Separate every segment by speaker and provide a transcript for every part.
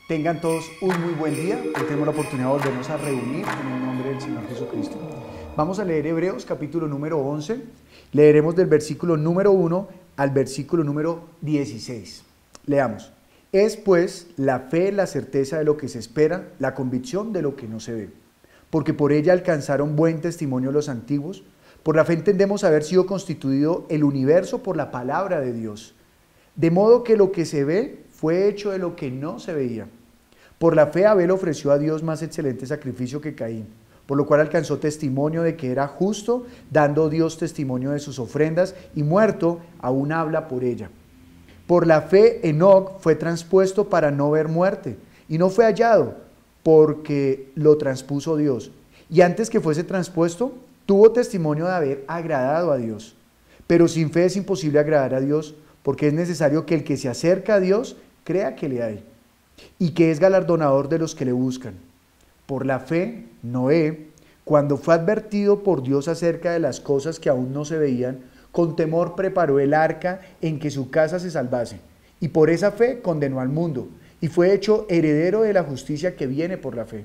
Speaker 1: Tengan todos un muy buen día. Hoy tenemos la oportunidad de volvernos a reunir en el nombre del Señor Jesucristo. Vamos a leer Hebreos capítulo número 11. Leeremos del versículo número 1 al versículo número 16. Leamos. Es pues la fe, la certeza de lo que se espera, la convicción de lo que no se ve. Porque por ella alcanzaron buen testimonio los antiguos. Por la fe entendemos haber sido constituido el universo por la palabra de Dios. De modo que lo que se ve fue hecho de lo que no se veía. Por la fe Abel ofreció a Dios más excelente sacrificio que Caín, por lo cual alcanzó testimonio de que era justo, dando Dios testimonio de sus ofrendas, y muerto aún habla por ella. Por la fe Enoc fue transpuesto para no ver muerte, y no fue hallado, porque lo transpuso Dios. Y antes que fuese transpuesto, tuvo testimonio de haber agradado a Dios. Pero sin fe es imposible agradar a Dios, porque es necesario que el que se acerca a Dios crea que le hay, y que es galardonador de los que le buscan. Por la fe, Noé, cuando fue advertido por Dios acerca de las cosas que aún no se veían, con temor preparó el arca en que su casa se salvase, y por esa fe condenó al mundo, y fue hecho heredero de la justicia que viene por la fe.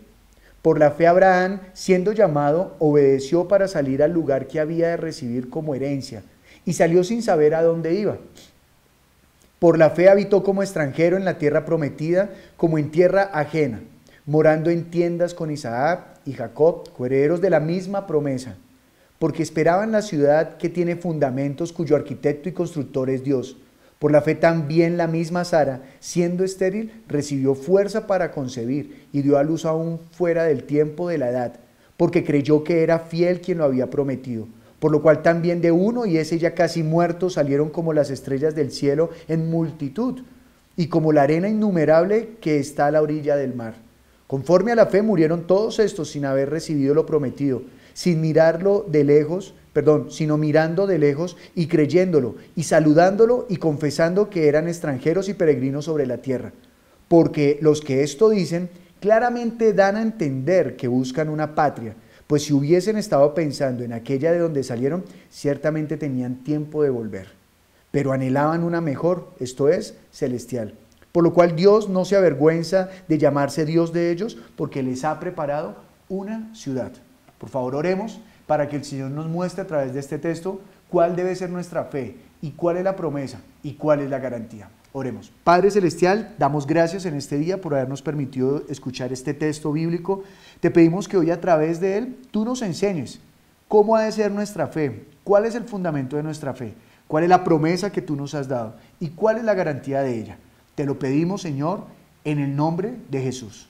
Speaker 1: Por la fe Abraham, siendo llamado, obedeció para salir al lugar que había de recibir como herencia, y salió sin saber a dónde iba. Por la fe habitó como extranjero en la tierra prometida, como en tierra ajena, morando en tiendas con Isaac y Jacob, coherederos de la misma promesa, porque esperaban la ciudad que tiene fundamentos, cuyo arquitecto y constructor es Dios. Por la fe también la misma Sara, siendo estéril, recibió fuerza para concebir y dio a luz aún fuera del tiempo de la edad, porque creyó que era fiel quien lo había prometido. Por lo cual también de uno, y ese ya casi muerto, salieron como las estrellas del cielo en multitud, y como la arena innumerable que está a la orilla del mar. Conforme a la fe murieron todos estos sin haber recibido lo prometido, sino mirando de lejos y creyéndolo, y saludándolo y confesando que eran extranjeros y peregrinos sobre la tierra. Porque los que esto dicen, claramente dan a entender que buscan una patria, pues si hubiesen estado pensando en aquella de donde salieron, ciertamente tenían tiempo de volver. Pero anhelaban una mejor, esto es, celestial. Por lo cual Dios no se avergüenza de llamarse Dios de ellos, porque les ha preparado una ciudad. Por favor, oremos para que el Señor nos muestre a través de este texto cuál debe ser nuestra fe, y cuál es la promesa, y cuál es la garantía. Oremos. Padre Celestial, damos gracias en este día por habernos permitido escuchar este texto bíblico. Te pedimos que hoy a través de él tú nos enseñes cómo ha de ser nuestra fe, cuál es el fundamento de nuestra fe, cuál es la promesa que tú nos has dado y cuál es la garantía de ella. Te lo pedimos, Señor, en el nombre de Jesús.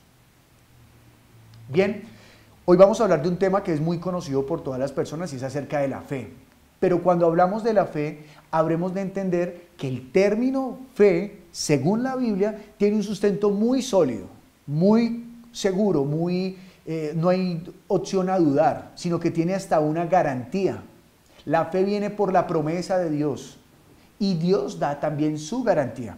Speaker 1: Bien, hoy vamos a hablar de un tema que es muy conocido por todas las personas y es acerca de la fe. Pero cuando hablamos de la fe, habremos de entender que el término fe, según la Biblia, tiene un sustento muy sólido, muy seguro, no hay opción a dudar, sino que tiene hasta una garantía. La fe viene por la promesa de Dios y Dios da también su garantía.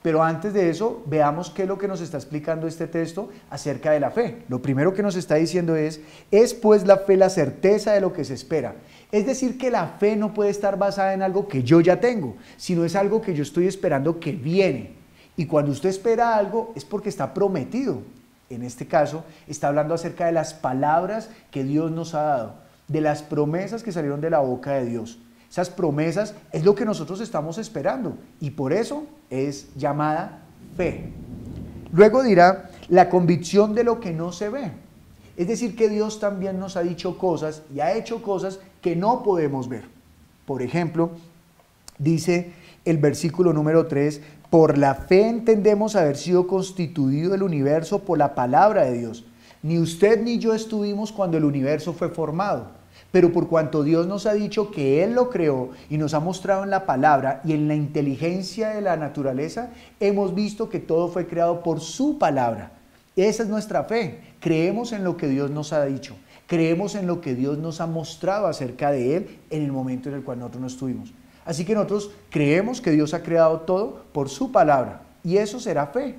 Speaker 1: Pero antes de eso, veamos qué es lo que nos está explicando este texto acerca de la fe. Lo primero que nos está diciendo es pues la fe la certeza de lo que se espera. Es decir, que la fe no puede estar basada en algo que yo ya tengo, sino es algo que yo estoy esperando que viene. Y cuando usted espera algo es porque está prometido. En este caso, está hablando acerca de las palabras que Dios nos ha dado, de las promesas que salieron de la boca de Dios. Esas promesas es lo que nosotros estamos esperando y por eso es llamada fe. Luego dirá la convicción de lo que no se ve. Es decir, que Dios también nos ha dicho cosas y ha hecho cosas que no podemos ver. Por ejemplo, dice el versículo número 3, por la fe entendemos haber sido constituido el universo por la palabra de Dios. Ni usted ni yo estuvimos cuando el universo fue formado. Pero por cuanto Dios nos ha dicho que Él lo creó y nos ha mostrado en la palabra y en la inteligencia de la naturaleza, hemos visto que todo fue creado por su palabra. Esa es nuestra fe. Creemos en lo que Dios nos ha dicho. Creemos en lo que Dios nos ha mostrado acerca de Él en el momento en el cual nosotros no estuvimos. Así que nosotros creemos que Dios ha creado todo por su palabra. Y eso será fe.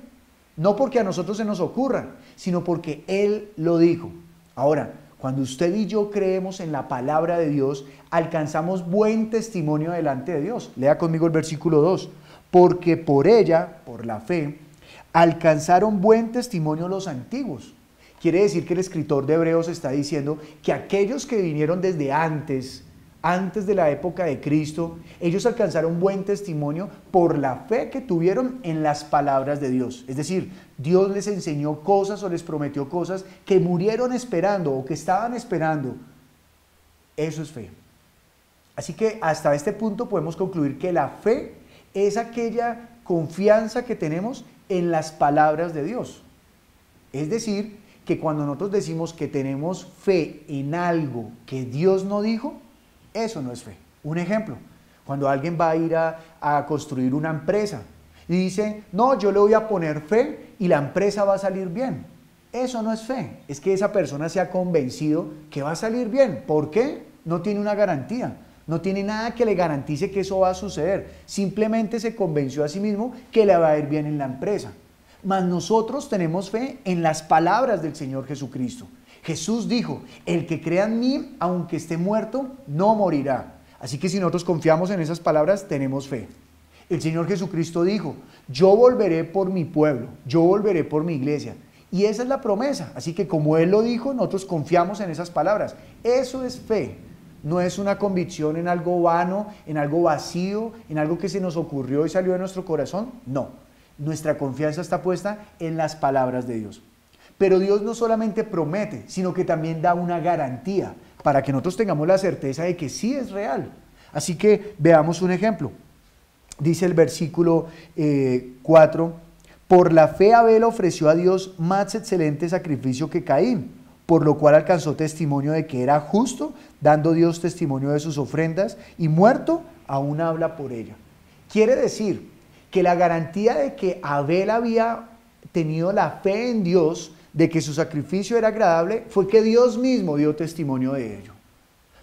Speaker 1: No porque a nosotros se nos ocurra, sino porque Él lo dijo. Ahora, cuando usted y yo creemos en la palabra de Dios, alcanzamos buen testimonio delante de Dios. Lea conmigo el versículo 2. Porque por ella, por la fe, alcanzaron buen testimonio los antiguos. Quiere decir que el escritor de Hebreos está diciendo que aquellos que vinieron desde antes de la época de Cristo, ellos alcanzaron buen testimonio por la fe que tuvieron en las palabras de Dios. Es decir, Dios les enseñó cosas o les prometió cosas que murieron esperando o que estaban esperando. Eso es fe. Así que hasta este punto podemos concluir que la fe es aquella confianza que tenemos en las palabras de Dios. Es decir, que cuando nosotros decimos que tenemos fe en algo que Dios no dijo, eso no es fe. Un ejemplo, cuando alguien va a ir a construir una empresa y dice, no, yo le voy a poner fe y la empresa va a salir bien. Eso no es fe, es que esa persona se ha convencido que va a salir bien. ¿Por qué? No tiene una garantía, no tiene nada que le garantice que eso va a suceder. Simplemente se convenció a sí mismo que le va a ir bien en la empresa. Mas nosotros tenemos fe en las palabras del Señor Jesucristo. Jesús dijo, el que crea en mí, aunque esté muerto, no morirá. Así que si nosotros confiamos en esas palabras, tenemos fe. El Señor Jesucristo dijo, yo volveré por mi pueblo, yo volveré por mi iglesia. Y esa es la promesa. Así que como Él lo dijo, nosotros confiamos en esas palabras. Eso es fe. No es una convicción en algo vano, en algo vacío, en algo que se nos ocurrió y salió de nuestro corazón. No. Nuestra confianza está puesta en las palabras de Dios. Pero Dios no solamente promete, sino que también da una garantía para que nosotros tengamos la certeza de que sí es real. Así que veamos un ejemplo. Dice el versículo 4, por la fe Abel ofreció a Dios más excelente sacrificio que Caín, por lo cual alcanzó testimonio de que era justo, dando Dios testimonio de sus ofrendas, y muerto aún habla por ella. Quiere decir que la garantía de que Abel había tenido la fe en Dios, de que su sacrificio era agradable, fue que Dios mismo dio testimonio de ello.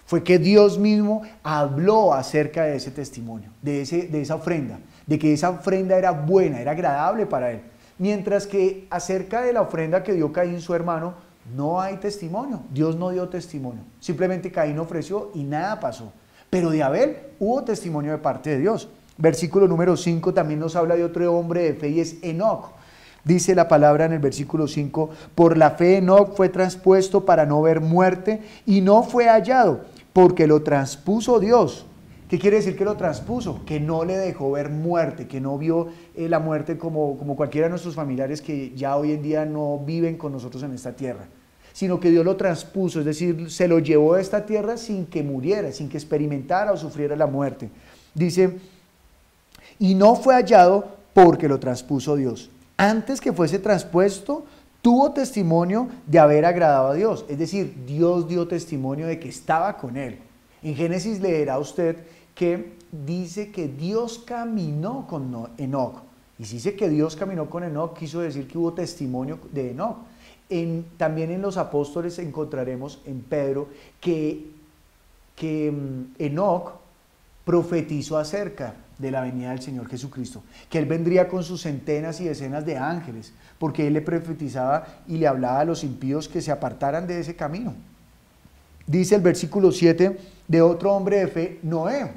Speaker 1: Fue que Dios mismo habló acerca de ese testimonio, de esa ofrenda, de que esa ofrenda era buena, era agradable para él. Mientras que acerca de la ofrenda que dio Caín su hermano, no hay testimonio. Dios no dio testimonio. Simplemente Caín ofreció y nada pasó. Pero de Abel hubo testimonio de parte de Dios. Versículo número 5 también nos habla de otro hombre de fe y es Enoc. Dice la palabra en el versículo 5, por la fe Enoc fue traspuesto para no ver muerte y no fue hallado, porque lo transpuso Dios. ¿Qué quiere decir que lo transpuso? Que no le dejó ver muerte, que no vio la muerte como cualquiera de nuestros familiares que ya hoy en día no viven con nosotros en esta tierra, sino que Dios lo transpuso, es decir, se lo llevó a esta tierra sin que muriera, sin que experimentara o sufriera la muerte. Dice, y no fue hallado porque lo transpuso Dios. Antes que fuese transpuesto, tuvo testimonio de haber agradado a Dios. Es decir, Dios dio testimonio de que estaba con él. En Génesis leerá usted que dice que Dios caminó con Enoc. Y si dice que Dios caminó con Enoc, quiso decir que hubo testimonio de Enoc. También en los apóstoles encontraremos en Pedro que Enoc profetizó acerca de la venida del Señor Jesucristo, que Él vendría con sus centenas y decenas de ángeles, porque Él le profetizaba y le hablaba a los impíos que se apartaran de ese camino. Dice el versículo 7 de otro hombre de fe, Noé.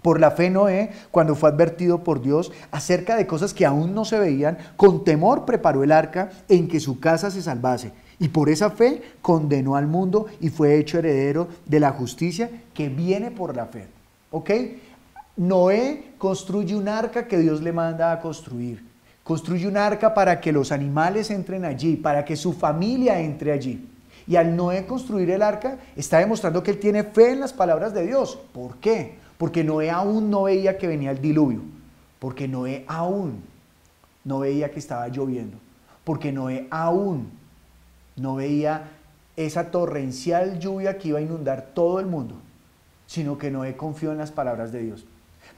Speaker 1: Por la fe Noé, cuando fue advertido por Dios acerca de cosas que aún no se veían, con temor preparó el arca en que su casa se salvase. Y por esa fe condenó al mundo y fue hecho heredero de la justicia que viene por la fe. ¿Ok? Noé construye un arca que Dios le manda a construir. Construye un arca para que los animales entren allí, para que su familia entre allí. Y al Noé construir el arca, está demostrando que él tiene fe en las palabras de Dios. ¿Por qué? Porque Noé aún no veía que venía el diluvio. Porque Noé aún no veía que estaba lloviendo. Porque Noé aún no veía esa torrencial lluvia que iba a inundar todo el mundo. Sino que Noé confió en las palabras de Dios.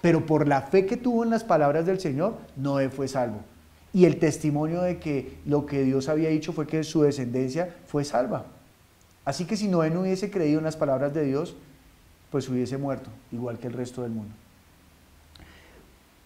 Speaker 1: Pero por la fe que tuvo en las palabras del Señor, Noé fue salvo. Y el testimonio de que lo que Dios había dicho fue que su descendencia fue salva. Así que si Noé no hubiese creído en las palabras de Dios, pues hubiese muerto, igual que el resto del mundo.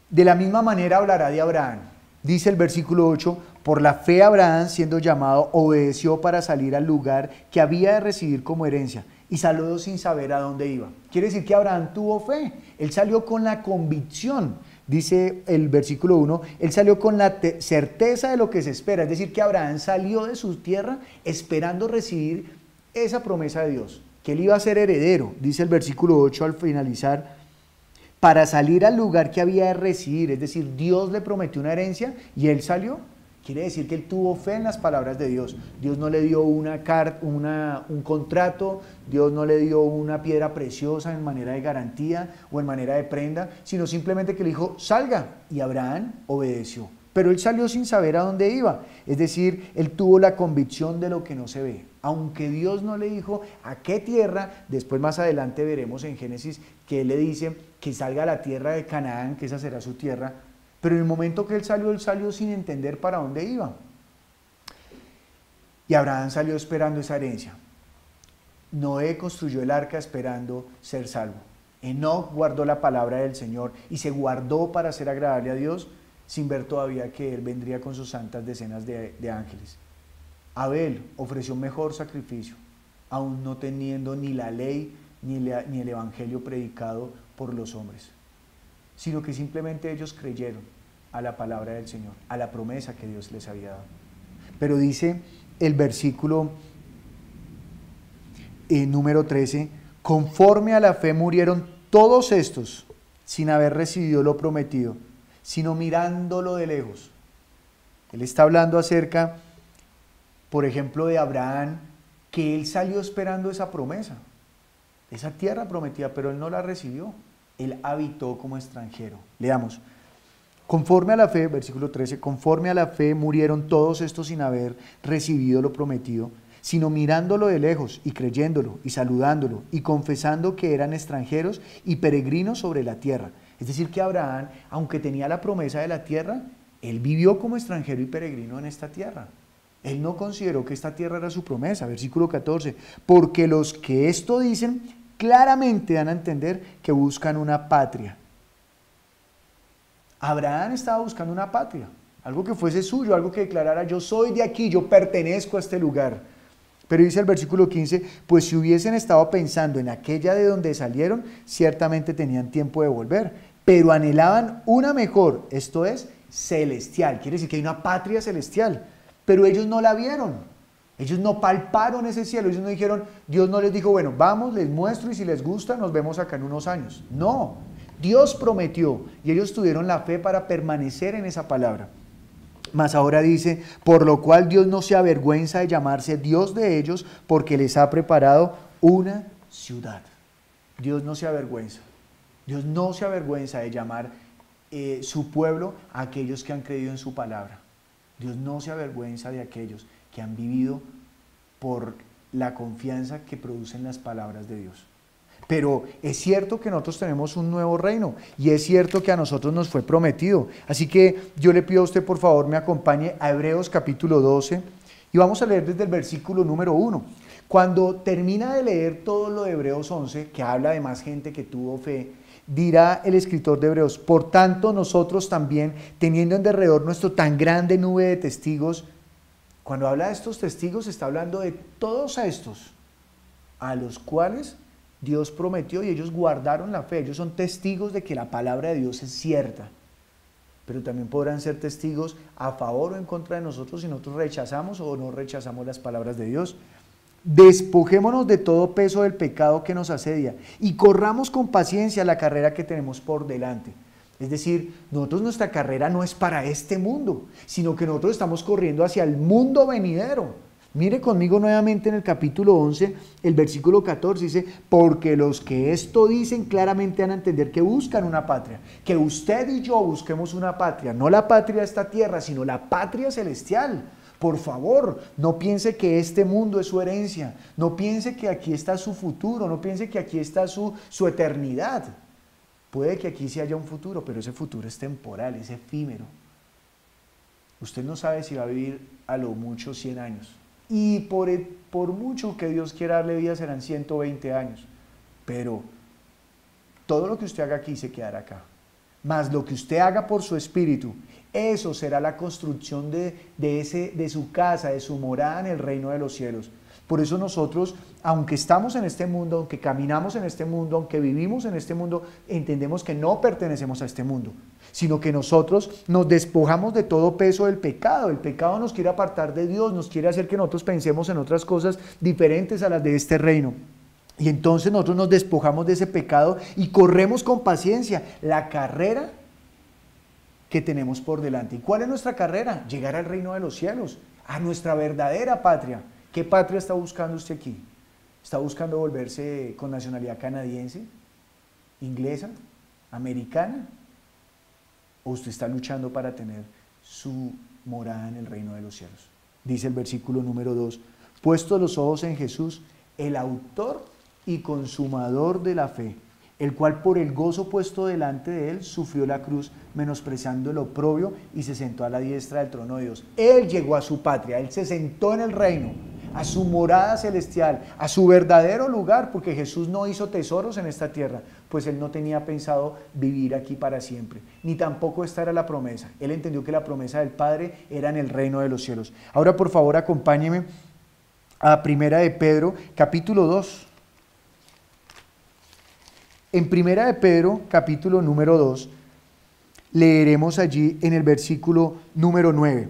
Speaker 1: De la misma manera hablará de Abraham. Dice el versículo 8, por la fe Abraham, siendo llamado, obedeció para salir al lugar que había de recibir como herencia, y salió sin saber a dónde iba. Quiere decir que Abraham tuvo fe. Él salió con la convicción Dice el versículo 1, él salió con la certeza de lo que se espera, es decir, que Abraham salió de su tierra esperando recibir esa promesa de Dios, que él iba a ser heredero, dice el versículo 8 al finalizar, para salir al lugar que había de recibir, es decir, Dios le prometió una herencia y él salió. Quiere decir que él tuvo fe en las palabras de Dios. Dios no le dio un contrato, Dios no le dio una piedra preciosa en manera de garantía o en manera de prenda, sino simplemente que le dijo, salga. Y Abraham obedeció. Pero él salió sin saber a dónde iba. Es decir, él tuvo la convicción de lo que no se ve. Aunque Dios no le dijo a qué tierra, después más adelante veremos en Génesis que él le dice que salga a la tierra de Canaán, que esa será su tierra. Pero en el momento que él salió sin entender para dónde iba. Y Abraham salió esperando esa herencia. Noé construyó el arca esperando ser salvo. Enoc guardó la palabra del Señor y se guardó para ser agradable a Dios sin ver todavía que él vendría con sus santas decenas de ángeles. Abel ofreció mejor sacrificio, aún no teniendo ni la ley ni el evangelio predicado por los hombres, sino que simplemente ellos creyeron a la palabra del Señor, a la promesa que Dios les había dado. Pero dice el versículo número 13, conforme a la fe murieron todos estos sin haber recibido lo prometido, sino mirándolo de lejos. Él está hablando acerca, por ejemplo, de Abraham, que él salió esperando esa promesa, esa tierra prometida, pero él no la recibió. Él habitó como extranjero. Leamos. Conforme a la fe, versículo 13, conforme a la fe murieron todos estos sin haber recibido lo prometido, sino mirándolo de lejos y creyéndolo y saludándolo y confesando que eran extranjeros y peregrinos sobre la tierra. Es decir, que Abraham, aunque tenía la promesa de la tierra, él vivió como extranjero y peregrino en esta tierra. Él no consideró que esta tierra era su promesa. Versículo 14, porque los que esto dicen claramente dan a entender que buscan una patria. Abraham estaba buscando una patria, algo que fuese suyo, algo que declarara, yo soy de aquí, yo pertenezco a este lugar. Pero dice el versículo 15, pues si hubiesen estado pensando en aquella de donde salieron, ciertamente tenían tiempo de volver, pero anhelaban una mejor, esto es, celestial. Quiere decir que hay una patria celestial, pero ellos no la vieron. Ellos no palparon ese cielo, ellos no dijeron, Dios no les dijo, bueno, vamos, les muestro y si les gusta nos vemos acá en unos años. No, Dios prometió y ellos tuvieron la fe para permanecer en esa palabra. Mas ahora dice, por lo cual Dios no se avergüenza de llamarse Dios de ellos porque les ha preparado una ciudad. Dios no se avergüenza. Dios no se avergüenza de llamar su pueblo a aquellos que han creído en su palabra. Dios no se avergüenza de aquellos que han vivido por la confianza que producen las palabras de Dios. Pero es cierto que nosotros tenemos un nuevo reino y es cierto que a nosotros nos fue prometido. Así que yo le pido a usted, por favor, me acompañe a Hebreos capítulo 12 y vamos a leer desde el versículo número 1. Cuando termina de leer todo lo de Hebreos 11, que habla de más gente que tuvo fe, dirá el escritor de Hebreos, por tanto nosotros también, teniendo en derredor nuestro tan grande nube de testigos. Cuando habla de estos testigos, está hablando de todos estos, a los cuales Dios prometió y ellos guardaron la fe. Ellos son testigos de que la palabra de Dios es cierta. Pero también podrán ser testigos a favor o en contra de nosotros si nosotros rechazamos o no rechazamos las palabras de Dios. Despojémonos de todo peso del pecado que nos asedia y corramos con paciencia la carrera que tenemos por delante. Es decir, nuestra carrera no es para este mundo, sino que nosotros estamos corriendo hacia el mundo venidero. Mire conmigo nuevamente en el capítulo 11, el versículo 14, dice, porque los que esto dicen claramente van a entender que buscan una patria, que usted y yo busquemos una patria, no la patria de esta tierra, sino la patria celestial. Por favor, no piense que este mundo es su herencia, no piense que aquí está su futuro, no piense que aquí está su eternidad. Puede que aquí sí haya un futuro, pero ese futuro es temporal, es efímero. Usted no sabe si va a vivir a lo mucho 100 años. Y por mucho que Dios quiera darle vida serán 120 años. Pero todo lo que usted haga aquí se quedará acá. Mas lo que usted haga por su espíritu, eso será la construcción de su casa, de su morada en el reino de los cielos. Por eso nosotros, aunque estamos en este mundo, aunque caminamos en este mundo, aunque vivimos en este mundo, entendemos que no pertenecemos a este mundo, sino que nosotros nos despojamos de todo peso del pecado. El pecado nos quiere apartar de Dios, nos quiere hacer que nosotros pensemos en otras cosas diferentes a las de este reino. Y entonces nosotros nos despojamos de ese pecado y corremos con paciencia la carrera que tenemos por delante. ¿Y cuál es nuestra carrera? Llegar al reino de los cielos, a nuestra verdadera patria. ¿Qué patria está buscando usted aquí? ¿Está buscando volverse con nacionalidad canadiense, inglesa, americana? ¿O usted está luchando para tener su morada en el reino de los cielos? Dice el versículo número 2, puestos los ojos en Jesús, el autor y consumador de la fe, el cual por el gozo puesto delante de él sufrió la cruz, menospreciando el oprobio, y se sentó a la diestra del trono de Dios. Él llegó a su patria, él se sentó en el reino, a su morada celestial, a su verdadero lugar, porque Jesús no hizo tesoros en esta tierra, pues él no tenía pensado vivir aquí para siempre, ni tampoco esta era la promesa. Él entendió que la promesa del Padre era en el reino de los cielos. Ahora, por favor, acompáñeme a Primera de Pedro, capítulo 2. En Primera de Pedro, capítulo número 2, leeremos allí en el versículo número 9.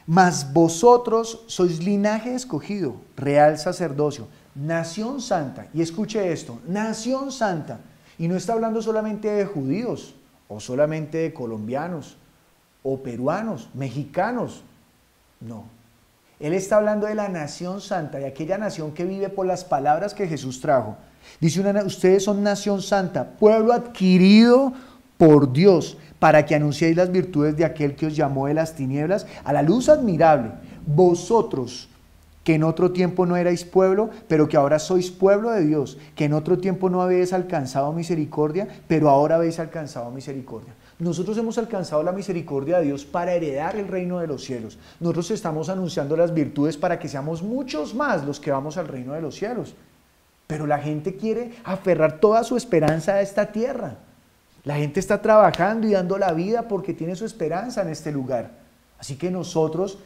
Speaker 1: Mas vosotros sois linaje escogido, real sacerdocio, nación santa. Y escuche esto, nación santa. Y no está hablando solamente de judíos, o solamente de colombianos, o peruanos, mexicanos. No. Él está hablando de la nación santa, de aquella nación que vive por las palabras que Jesús trajo. Dice, ustedes son nación santa, pueblo adquirido por Dios, para que anunciéis las virtudes de aquel que os llamó de las tinieblas a la luz admirable. Vosotros, que en otro tiempo no erais pueblo, pero que ahora sois pueblo de Dios, que en otro tiempo no habéis alcanzado misericordia, pero ahora habéis alcanzado misericordia. Nosotros hemos alcanzado la misericordia de Dios para heredar el reino de los cielos. Nosotros estamos anunciando las virtudes para que seamos muchos más los que vamos al reino de los cielos. Pero la gente quiere aferrar toda su esperanza a esta tierra. La gente está trabajando y dando la vida porque tiene su esperanza en este lugar. Así que nosotros,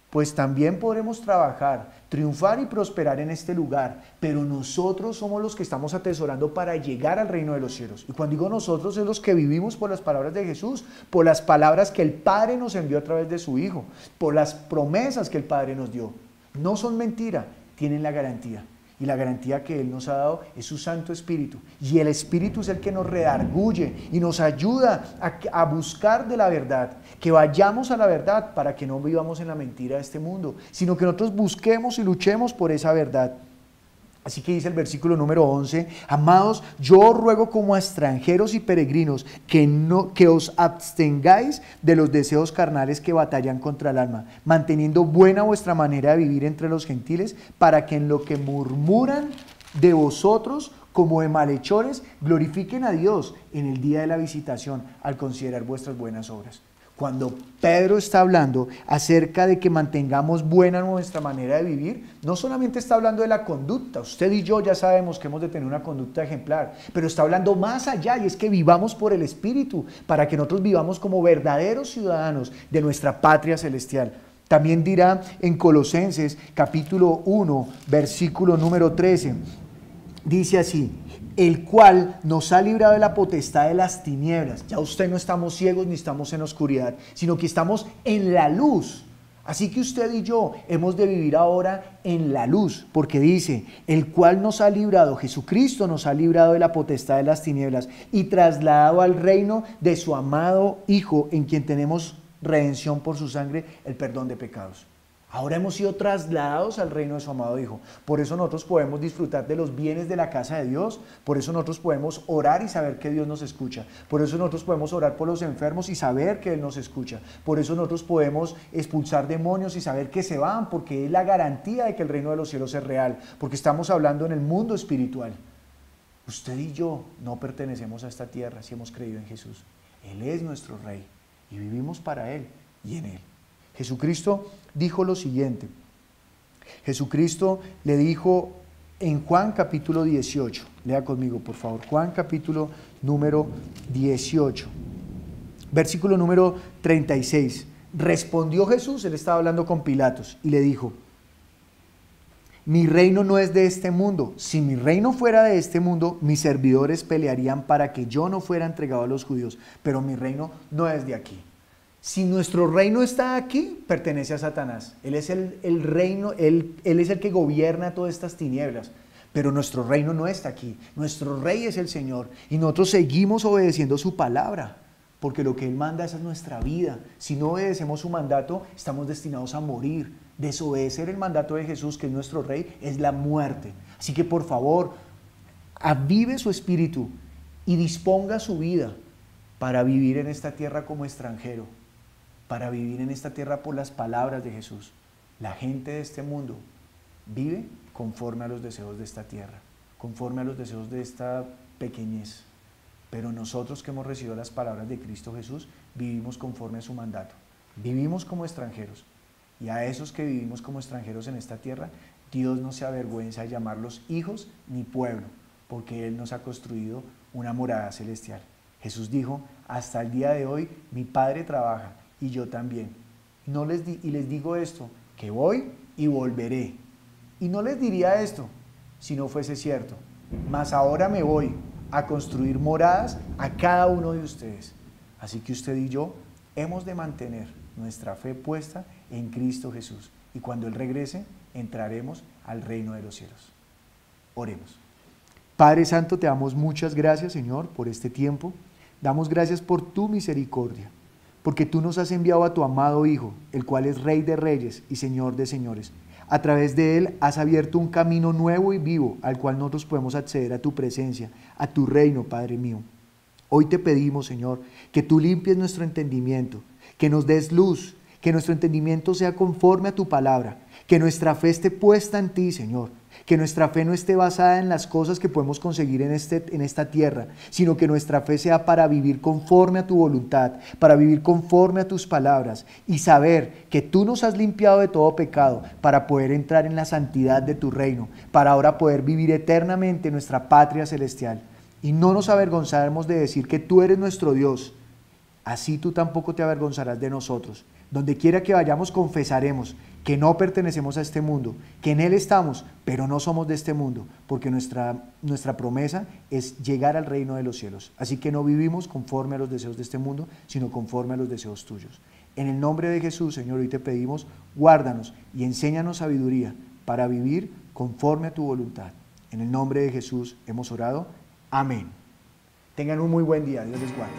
Speaker 1: pues también podremos trabajar, triunfar y prosperar en este lugar, pero nosotros somos los que estamos atesorando para llegar al reino de los cielos. Y cuando digo nosotros, es los que vivimos por las palabras de Jesús, por las palabras que el Padre nos envió a través de su Hijo, por las promesas que el Padre nos dio. No son mentira, tienen la garantía. Y la garantía que Él nos ha dado es su Santo Espíritu. Y el Espíritu es el que nos redarguye y nos ayuda a buscar de la verdad. Que vayamos a la verdad para que no vivamos en la mentira de este mundo, sino que nosotros busquemos y luchemos por esa verdad. Así que dice el versículo número 11, amados, yo os ruego como a extranjeros y peregrinos que os abstengáis de los deseos carnales que batallan contra el alma, manteniendo buena vuestra manera de vivir entre los gentiles, para que en lo que murmuran de vosotros como de malhechores, glorifiquen a Dios en el día de la visitación al considerar vuestras buenas obras. Cuando Pedro está hablando acerca de que mantengamos buena nuestra manera de vivir, no solamente está hablando de la conducta, usted y yo ya sabemos que hemos de tener una conducta ejemplar, pero está hablando más allá, y es que vivamos por el Espíritu, para que nosotros vivamos como verdaderos ciudadanos de nuestra patria celestial. También dirá en Colosenses capítulo 1, versículo número 13, dice así, el cual nos ha librado de la potestad de las tinieblas. Ya usted no estamos ciegos ni estamos en oscuridad, sino que estamos en la luz. Así que usted y yo hemos de vivir ahora en la luz, porque dice, el cual nos ha librado, Jesucristo nos ha librado de la potestad de las tinieblas y trasladado al reino de su amado Hijo, en quien tenemos redención por su sangre, el perdón de pecados. Ahora hemos sido trasladados al reino de su amado Hijo. Por eso nosotros podemos disfrutar de los bienes de la casa de Dios. Por eso nosotros podemos orar y saber que Dios nos escucha. Por eso nosotros podemos orar por los enfermos y saber que Él nos escucha. Por eso nosotros podemos expulsar demonios y saber que se van, porque es la garantía de que el reino de los cielos es real. Porque estamos hablando en el mundo espiritual. Usted y yo no pertenecemos a esta tierra si hemos creído en Jesús. Él es nuestro Rey y vivimos para Él y en Él. Jesucristo dijo lo siguiente. Jesucristo le dijo en Juan capítulo 18. Lea conmigo, por favor. Juan capítulo número 18. Versículo número 36. Respondió Jesús, él estaba hablando con Pilatos, y le dijo, Mi reino no es de este mundo. Si mi reino fuera de este mundo, mis servidores pelearían para que yo no fuera entregado a los judíos, pero mi reino no es de aquí. Si nuestro reino está aquí, pertenece a Satanás. Él es el reino, él es el que gobierna todas estas tinieblas. Pero nuestro reino no está aquí. Nuestro rey es el Señor. Y nosotros seguimos obedeciendo su palabra. Porque lo que Él manda, esa es nuestra vida. Si no obedecemos su mandato, estamos destinados a morir. Desobedecer el mandato de Jesús, que es nuestro rey, es la muerte. Así que por favor, avive su espíritu y disponga su vida para vivir en esta tierra como extranjero. Para vivir en esta tierra por las palabras de Jesús. La gente de este mundo vive conforme a los deseos de esta tierra, conforme a los deseos de esta pequeñez. Pero nosotros que hemos recibido las palabras de Cristo Jesús, vivimos conforme a su mandato. Vivimos como extranjeros. Y a esos que vivimos como extranjeros en esta tierra, Dios no se avergüenza de llamarlos hijos ni pueblo, porque Él nos ha construido una morada celestial. Jesús dijo, hasta el día de hoy mi Padre trabaja y yo también. Y les digo esto, que voy y volveré. Y no les diría esto si no fuese cierto, mas ahora me voy a construir moradas a cada uno de ustedes. Así que usted y yo hemos de mantener nuestra fe puesta en Cristo Jesús. Y cuando Él regrese, entraremos al reino de los cielos. Oremos. Padre Santo, te damos muchas gracias, Señor, por este tiempo. Damos gracias por tu misericordia, porque tú nos has enviado a tu amado Hijo, el cual es Rey de Reyes y Señor de Señores. A través de Él has abierto un camino nuevo y vivo al cual nosotros podemos acceder a tu presencia, a tu reino, Padre mío. Hoy te pedimos, Señor, que tú limpies nuestro entendimiento, que nos des luz, que nuestro entendimiento sea conforme a tu palabra, que nuestra fe esté puesta en ti, Señor, que nuestra fe no esté basada en las cosas que podemos conseguir en esta tierra, sino que nuestra fe sea para vivir conforme a tu voluntad, para vivir conforme a tus palabras y saber que tú nos has limpiado de todo pecado para poder entrar en la santidad de tu reino, para ahora poder vivir eternamente en nuestra patria celestial. Y no nos avergonzaremos de decir que tú eres nuestro Dios. Así tú tampoco te avergonzarás de nosotros. Donde quiera que vayamos confesaremos que no pertenecemos a este mundo, que en Él estamos, pero no somos de este mundo, porque nuestra promesa es llegar al reino de los cielos. Así que no vivimos conforme a los deseos de este mundo, sino conforme a los deseos tuyos. En el nombre de Jesús, Señor, hoy te pedimos, guárdanos y enséñanos sabiduría para vivir conforme a tu voluntad. En el nombre de Jesús hemos orado. Amén. Tengan un muy buen día. Dios les guarde.